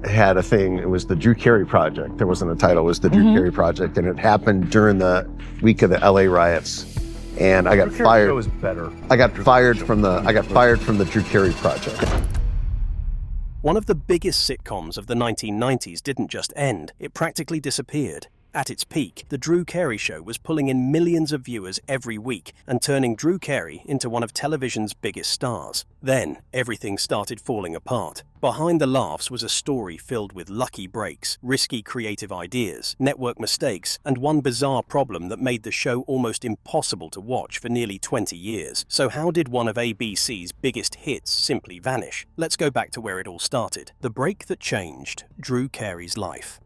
had a thing. It was the Drew Carey Project. There wasn't a title. It was the Drew Carey Project, and it happened during the week of the LA riots. And I got fired. Show is better. I got fired from the Drew Carey Project. One of the biggest sitcoms of the 1990s didn't just end, it practically disappeared. At its peak, The Drew Carey Show was pulling in millions of viewers every week and turning Drew Carey into one of television's biggest stars. Then, everything started falling apart. Behind the laughs was a story filled with lucky breaks, risky creative ideas, network mistakes, and one bizarre problem that made the show almost impossible to watch for nearly 20 years. So how did one of ABC's biggest hits simply vanish? Let's go back to where it all started. The break that changed Drew Carey's life.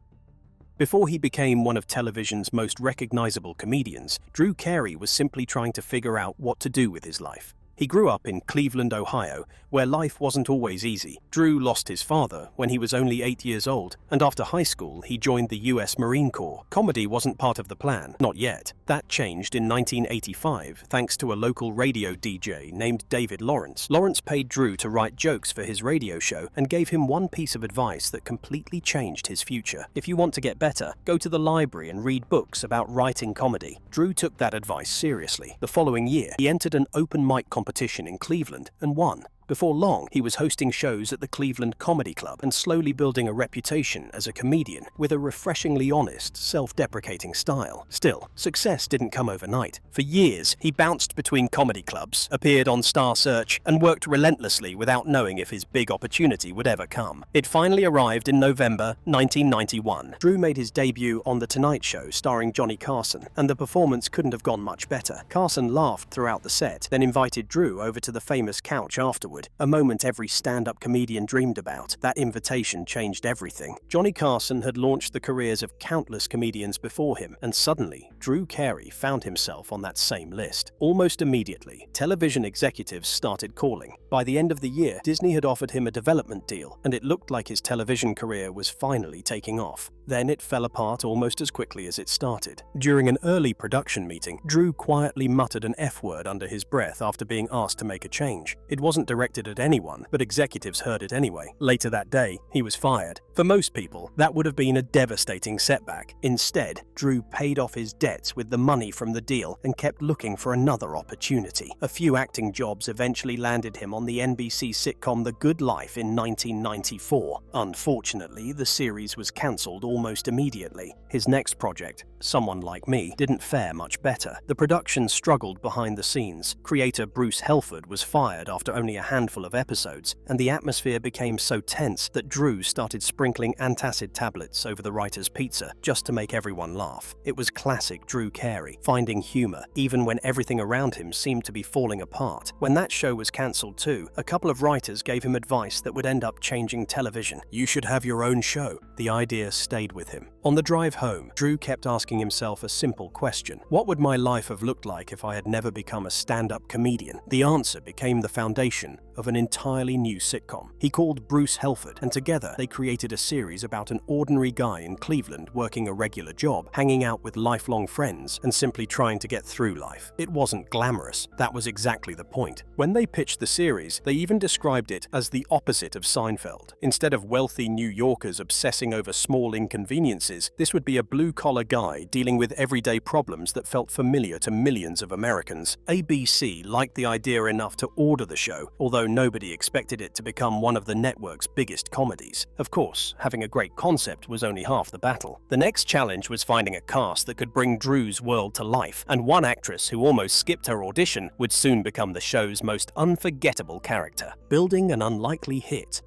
Before he became one of television's most recognizable comedians, Drew Carey was simply trying to figure out what to do with his life. He grew up in Cleveland, Ohio, where life wasn't always easy. Drew lost his father when he was only 8 years old, and after high school, he joined the US Marine Corps. Comedy wasn't part of the plan, not yet. That changed in 1985, thanks to a local radio DJ named David Lawrence. Lawrence paid Drew to write jokes for his radio show and gave him one piece of advice that completely changed his future. If you want to get better, go to the library and read books about writing comedy. Drew took that advice seriously. The following year, he entered an open mic competition in Cleveland and won. Before long, he was hosting shows at the Cleveland Comedy Club and slowly building a reputation as a comedian with a refreshingly honest, self-deprecating style. Still, success didn't come overnight. For years, he bounced between comedy clubs, appeared on Star Search, and worked relentlessly without knowing if his big opportunity would ever come. It finally arrived in November 1991. Drew made his debut on The Tonight Show starring Johnny Carson, and the performance couldn't have gone much better. Carson laughed throughout the set, then invited Drew over to the famous couch afterward. A moment every stand-up comedian dreamed about. That invitation changed everything. Johnny Carson had launched the careers of countless comedians before him, and suddenly, Drew Carey found himself on that same list. Almost immediately, television executives started calling. By the end of the year, Disney had offered him a development deal, and it looked like his television career was finally taking off. Then it fell apart almost as quickly as it started. During an early production meeting, Drew quietly muttered an F-word under his breath after being asked to make a change. It wasn't directed at anyone, but executives heard it anyway. Later that day, he was fired. For most people, that would have been a devastating setback. Instead, Drew paid off his debts with the money from the deal and kept looking for another opportunity. A few acting jobs eventually landed him on the NBC sitcom The Good Life in 1994. Unfortunately, the series was cancelled almost immediately. His next project, Someone Like Me, didn't fare much better. The production struggled behind the scenes. Creator Bruce Helford was fired after only a handful of episodes, and the atmosphere became so tense that Drew started sprinkling antacid tablets over the writer's pizza just to make everyone laugh. It was classic Drew Carey, finding humor even when everything around him seemed to be falling apart. When that show was cancelled too, a couple of writers gave him advice that would end up changing television. You should have your own show. The idea stayed with him. On the drive home, Drew kept asking himself a simple question. What would my life have looked like if I had never become a stand-up comedian? The answer became the foundation of an entirely new sitcom. He called Bruce Helford, and together they created a series about an ordinary guy in Cleveland working a regular job, hanging out with lifelong friends, and simply trying to get through life. It wasn't glamorous. That was exactly the point. When they pitched the series, they even described it as the opposite of Seinfeld. Instead of wealthy New Yorkers obsessing over small inconveniences, this would be a blue-collar guy dealing with everyday problems that felt familiar to millions of Americans. ABC liked the idea enough to order the show, although nobody expected it to become one of the network's biggest comedies. Of course, having a great concept was only half the battle. The next challenge was finding a cast that could bring Drew's world to life, and one actress who almost skipped her audition would soon become the show's most unforgettable character. Building an unlikely hit.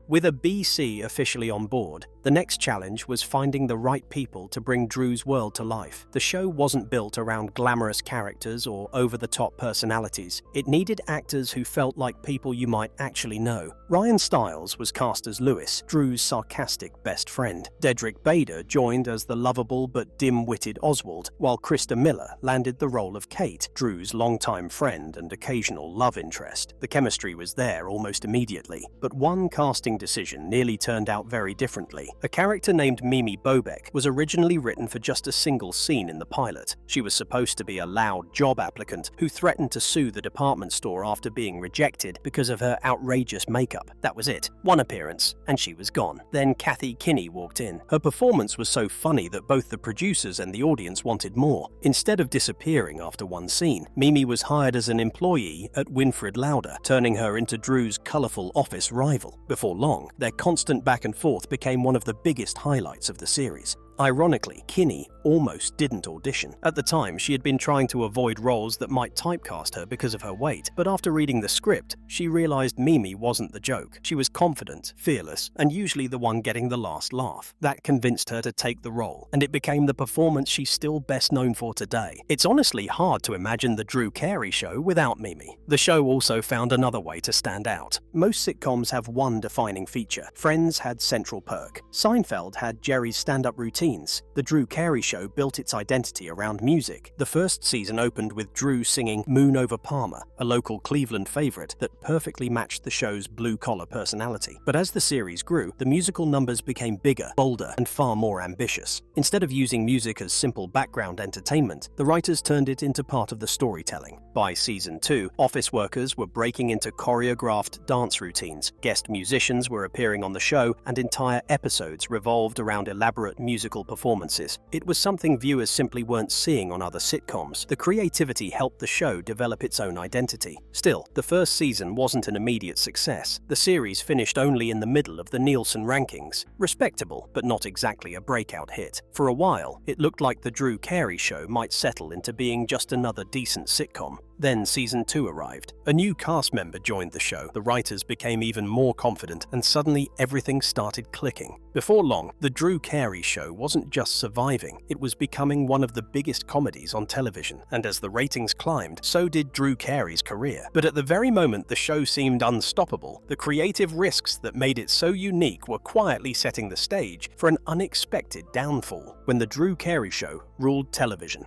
With a BC officially on board, the next challenge was finding the right people to bring Drew's world to life. The show wasn't built around glamorous characters or over-the-top personalities. It needed actors who felt like people you might actually know. Ryan Stiles was cast as Lewis, Drew's sarcastic best friend. Dedrick Bader joined as the lovable but dim-witted Oswald, while Krista Miller landed the role of Kate, Drew's longtime friend and occasional love interest. The chemistry was there almost immediately, but one casting casting decision nearly turned out very differently. A character named Mimi Bobek was originally written for just a single scene in the pilot. She was supposed to be a loud job applicant who threatened to sue the department store after being rejected because of her outrageous makeup. That was it. One appearance, and she was gone. Then Kathy Kinney walked in. Her performance was so funny that both the producers and the audience wanted more. Instead of disappearing after one scene, Mimi was hired as an employee at Winfred Lauder, turning her into Drew's colourful office rival. Before long, their constant back and forth became one of the biggest highlights of the series. Ironically, Kinney almost didn't audition. At the time, she had been trying to avoid roles that might typecast her because of her weight, but after reading the script, she realized Mimi wasn't the joke. She was confident, fearless, and usually the one getting the last laugh. That convinced her to take the role, and it became the performance she's still best known for today. It's honestly hard to imagine the Drew Carey Show without Mimi. The show also found another way to stand out. Most sitcoms have one defining feature. Friends had Central Perk. Seinfeld had Jerry's stand-up routine. The Drew Carey Show built its identity around music. The first season opened with Drew singing Moon Over Palmer, a local Cleveland favorite that perfectly matched the show's blue-collar personality. But as the series grew, the musical numbers became bigger, bolder, and far more ambitious. Instead of using music as simple background entertainment, the writers turned it into part of the storytelling. By season 2, office workers were breaking into choreographed dance routines, guest musicians were appearing on the show, and entire episodes revolved around elaborate musical performances. It was something viewers simply weren't seeing on other sitcoms. The creativity helped the show develop its own identity. Still, the first season wasn't an immediate success. The series finished only in the middle of the Nielsen rankings. Respectable, but not exactly a breakout hit. For a while, it looked like the Drew Carey Show might settle into being just another decent sitcom. Then season 2 arrived. A new cast member joined the show. The writers became even more confident, and suddenly everything started clicking. Before long, the Drew Carey Show wasn't just surviving, it was becoming one of the biggest comedies on television. And as the ratings climbed, so did Drew Carey's career. But at the very moment the show seemed unstoppable, the creative risks that made it so unique were quietly setting the stage for an unexpected downfall when the Drew Carey Show ruled television.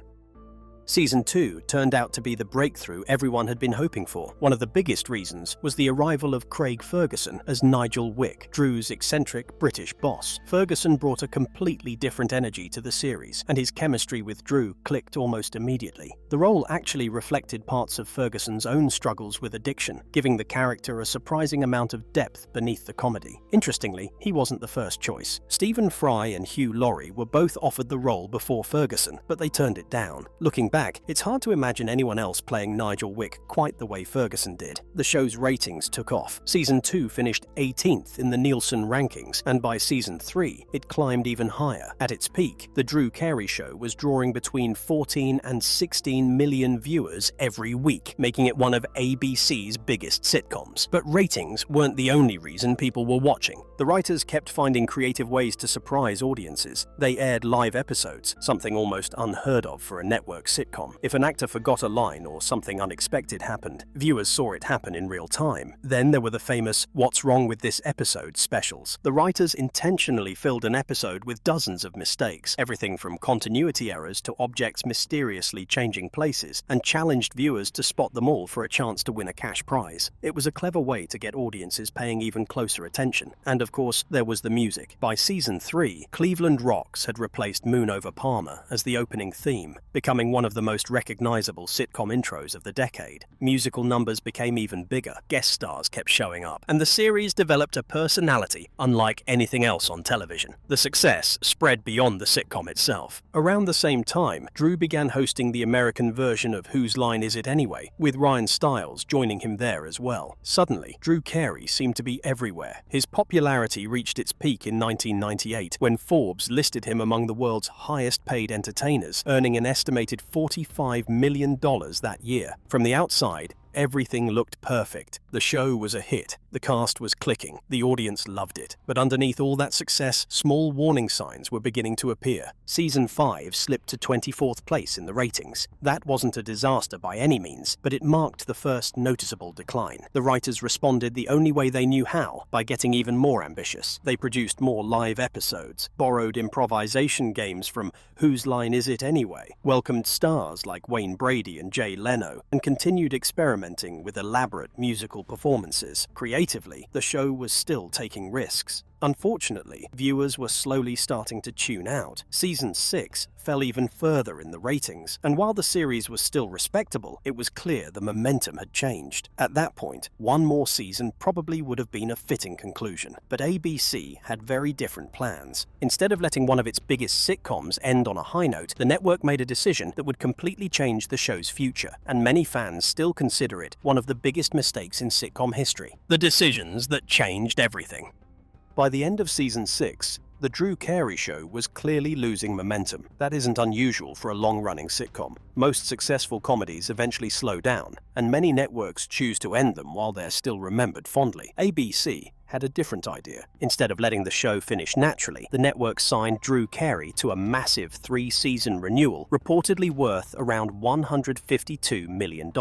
Season 2 turned out to be the breakthrough everyone had been hoping for. One of the biggest reasons was the arrival of Craig Ferguson as Nigel Wick, Drew's eccentric British boss. Ferguson brought a completely different energy to the series, and his chemistry with Drew clicked almost immediately. The role actually reflected parts of Ferguson's own struggles with addiction, giving the character a surprising amount of depth beneath the comedy. Interestingly, he wasn't the first choice. Stephen Fry and Hugh Laurie were both offered the role before Ferguson, but they turned it down. Looking back, it's hard to imagine anyone else playing Nigel Wick quite the way Ferguson did. The show's ratings took off. Season 2 finished 18th in the Nielsen rankings, and by season 3, it climbed even higher. At its peak, the Drew Carey Show was drawing between 14 and 16 million viewers every week, making it one of ABC's biggest sitcoms. But ratings weren't the only reason people were watching. The writers kept finding creative ways to surprise audiences. They aired live episodes, something almost unheard of for a network sitcom. If an actor forgot a line or something unexpected happened, viewers saw it happen in real time. Then there were the famous "What's Wrong with This Episode" specials. The writers intentionally filled an episode with dozens of mistakes, everything from continuity errors to objects mysteriously changing places, and challenged viewers to spot them all for a chance to win a cash prize. It was a clever way to get audiences paying even closer attention. And of course, there was the music. By season 3, Cleveland Rocks had replaced Moon Over Palmer as the opening theme, becoming one of the most recognizable sitcom intros of the decade. Musical numbers became even bigger, guest stars kept showing up, and the series developed a personality unlike anything else on television. The success spread beyond the sitcom itself. Around the same time, Drew began hosting the American version of Whose Line Is It Anyway, with Ryan Stiles joining him there as well. Suddenly, Drew Carey seemed to be everywhere. His popularity reached its peak in 1998 when Forbes listed him among the world's highest-paid entertainers, earning an estimated $45 million that year. From the outside, everything looked perfect. The show was a hit. The cast was clicking. The audience loved it. But underneath all that success, small warning signs were beginning to appear. Season 5 slipped to 24th place in the ratings. That wasn't a disaster by any means, but it marked the first noticeable decline. The writers responded the only way they knew how, by getting even more ambitious. They produced more live episodes, borrowed improvisation games from Whose Line Is It Anyway, welcomed stars like Wayne Brady and Jay Leno, and continued experimenting with elaborate musical performances. Creatively, creatively, the show was still taking risks. Unfortunately, viewers were slowly starting to tune out. Season 6 fell even further in the ratings, and while the series was still respectable, it was clear the momentum had changed. At that point, one more season probably would have been a fitting conclusion, but ABC had very different plans. Instead of letting one of its biggest sitcoms end on a high note, the network made a decision that would completely change the show's future, and many fans still consider it one of the biggest mistakes in sitcom history. The decisions that changed everything. By the end of season 6, The Drew Carey Show was clearly losing momentum. That isn't unusual for a long-running sitcom. Most successful comedies eventually slow down, and many networks choose to end them while they're still remembered fondly. ABC had a different idea. Instead of letting the show finish naturally, the network signed Drew Carey to a massive 3-season renewal, reportedly worth around $152 million.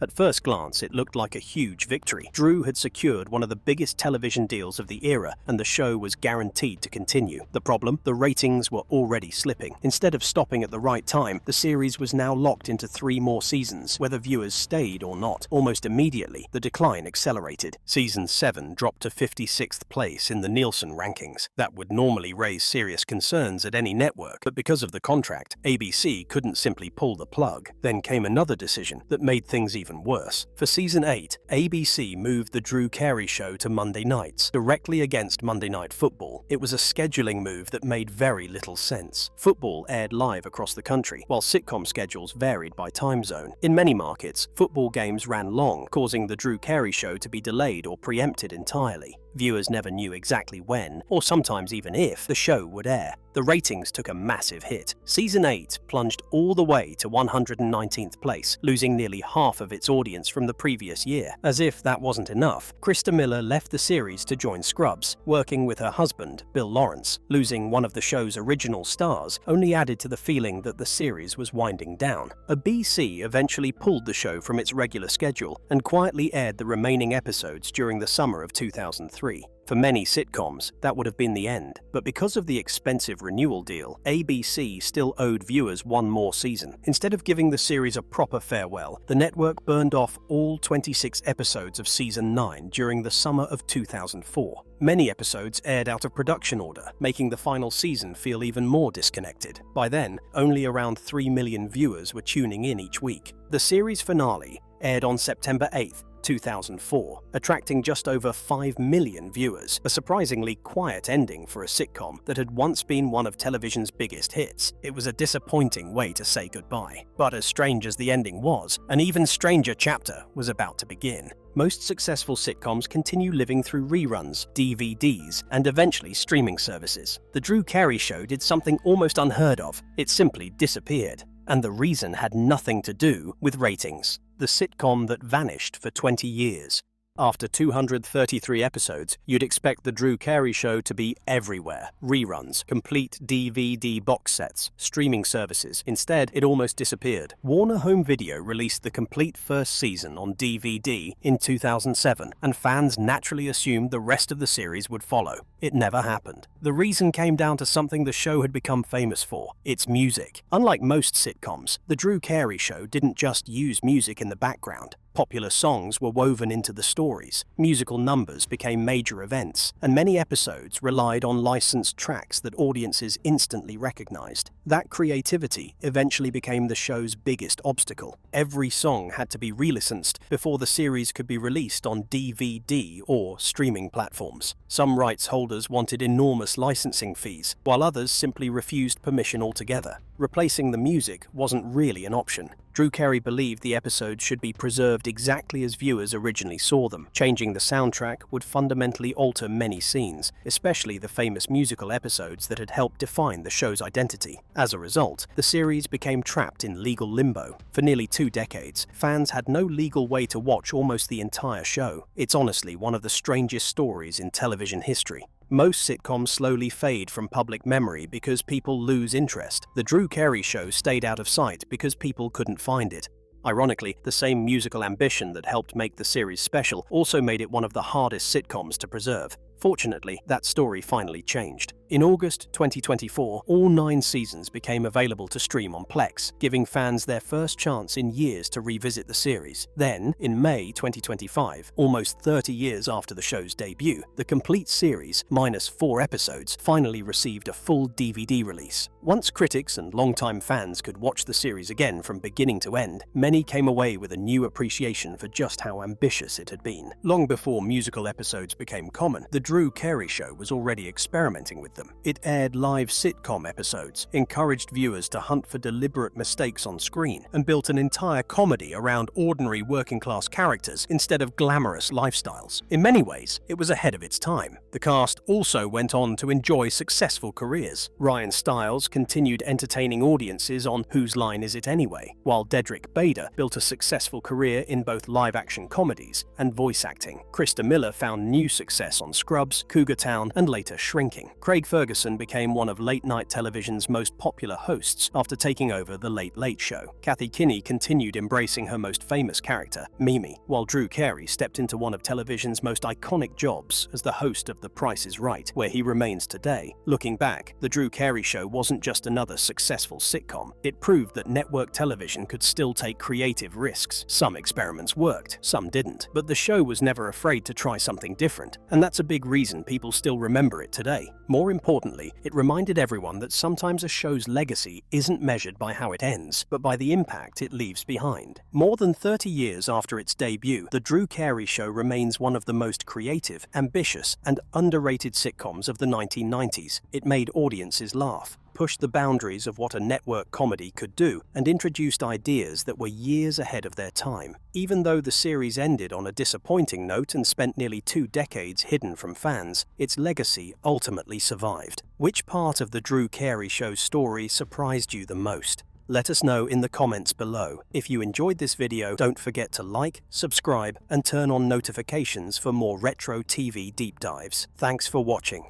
At first glance, it looked like a huge victory. Drew had secured one of the biggest television deals of the era, and the show was guaranteed to continue. The problem? The ratings were already slipping. Instead of stopping at the right time, the series was now locked into 3 more seasons, whether viewers stayed or not. Almost immediately, the decline accelerated. Season 7 dropped to 56th place in the Nielsen rankings. That would normally raise serious concerns at any network, but because of the contract, ABC couldn't simply pull the plug. Then came another decision that made things even worse. For season 8, ABC moved The Drew Carey Show to Monday nights, directly against Monday Night Football. It was a scheduling move that made very little sense. Football aired live across the country, while sitcom schedules varied by time zone. In many markets, football games ran long, causing The Drew Carey Show to be delayed or preempted entirely. Viewers never knew exactly when, or sometimes even if, the show would air. The ratings took a massive hit. Season 8 plunged all the way to 119th place, losing nearly half of its audience from the previous year. As if that wasn't enough, Krista Miller left the series to join Scrubs, working with her husband, Bill Lawrence. Losing one of the show's original stars only added to the feeling that the series was winding down. ABC eventually pulled the show from its regular schedule and quietly aired the remaining episodes during the summer of 2003. For many sitcoms, that would have been the end, but because of the expensive renewal deal, ABC still owed viewers one more season. Instead of giving the series a proper farewell, the network burned off all 26 episodes of season 9 during the summer of 2004. Many episodes aired out of production order, making the final season feel even more disconnected. By then, only around 3 million viewers were tuning in each week. The series finale aired on September 8th, 2004, attracting just over 5 million viewers, a surprisingly quiet ending for a sitcom that had once been one of television's biggest hits. It was a disappointing way to say goodbye. But as strange as the ending was, an even stranger chapter was about to begin. Most successful sitcoms continue living through reruns, DVDs, and eventually streaming services. The Drew Carey Show did something almost unheard of. It simply disappeared. And the reason had nothing to do with ratings. The sitcom that vanished for 20 years. After 233 episodes, you'd expect The Drew Carey Show to be everywhere. Reruns, complete DVD box sets, streaming services. Instead, it almost disappeared. Warner Home Video released the complete first season on DVD in 2007, and fans naturally assumed the rest of the series would follow. It never happened. The reason came down to something the show had become famous for: its music. Unlike most sitcoms, The Drew Carey Show didn't just use music in the background. Popular songs were woven into the stories, musical numbers became major events, and many episodes relied on licensed tracks that audiences instantly recognized. That creativity eventually became the show's biggest obstacle. Every song had to be re-licensed before the series could be released on DVD or streaming platforms. Some rights holders wanted enormous licensing fees, while others simply refused permission altogether. Replacing the music wasn't really an option. Drew Carey believed the episodes should be preserved exactly as viewers originally saw them. Changing the soundtrack would fundamentally alter many scenes, especially the famous musical episodes that had helped define the show's identity. As a result, the series became trapped in legal limbo. For nearly 2 decades, fans had no legal way to watch almost the entire show. It's honestly one of the strangest stories in television history. Most sitcoms slowly fade from public memory because people lose interest. The Drew Carey Show stayed out of sight because people couldn't find it. Ironically, the same musical ambition that helped make the series special also made it one of the hardest sitcoms to preserve. Fortunately, that story finally changed. In August 2024, all 9 seasons became available to stream on Plex, giving fans their first chance in years to revisit the series. Then, in May 2025, almost 30 years after the show's debut, the complete series, minus 4 episodes, finally received a full DVD release. Once critics and longtime fans could watch the series again from beginning to end, many came away with a new appreciation for just how ambitious it had been. Long before musical episodes became common, The Drew Carey Show was already experimenting with them. It aired live sitcom episodes, encouraged viewers to hunt for deliberate mistakes on screen, and built an entire comedy around ordinary working-class characters instead of glamorous lifestyles. In many ways, it was ahead of its time. The cast also went on to enjoy successful careers. Ryan Stiles continued entertaining audiences on Whose Line Is It Anyway?, while Dedrick Bader built a successful career in both live-action comedies and voice acting. Krista Miller found new success on Scrubs, Cougar Town, and later Shrinking. Craig Ferguson became one of late-night television's most popular hosts after taking over The Late Late Show. Kathy Kinney continued embracing her most famous character, Mimi, while Drew Carey stepped into one of television's most iconic jobs as the host of The Price is Right, where he remains today. Looking back, The Drew Carey Show wasn't just another successful sitcom. It proved that network television could still take creative risks. Some experiments worked, some didn't, but the show was never afraid to try something different, and that's a big reason people still remember it today. More importantly, it reminded everyone that sometimes a show's legacy isn't measured by how it ends, but by the impact it leaves behind. More than 30 years after its debut, The Drew Carey Show remains one of the most creative, ambitious, and underrated sitcoms of the 1990s. It made audiences laugh, pushed the boundaries of what a network comedy could do, and introduced ideas that were years ahead of their time. Even though the series ended on a disappointing note and spent nearly 2 decades hidden from fans, its legacy ultimately survived. Which part of the Drew Carey Show's story surprised you the most? Let us know in the comments below. If you enjoyed this video, don't forget to like, subscribe, and turn on notifications for more retro TV deep dives. Thanks for watching.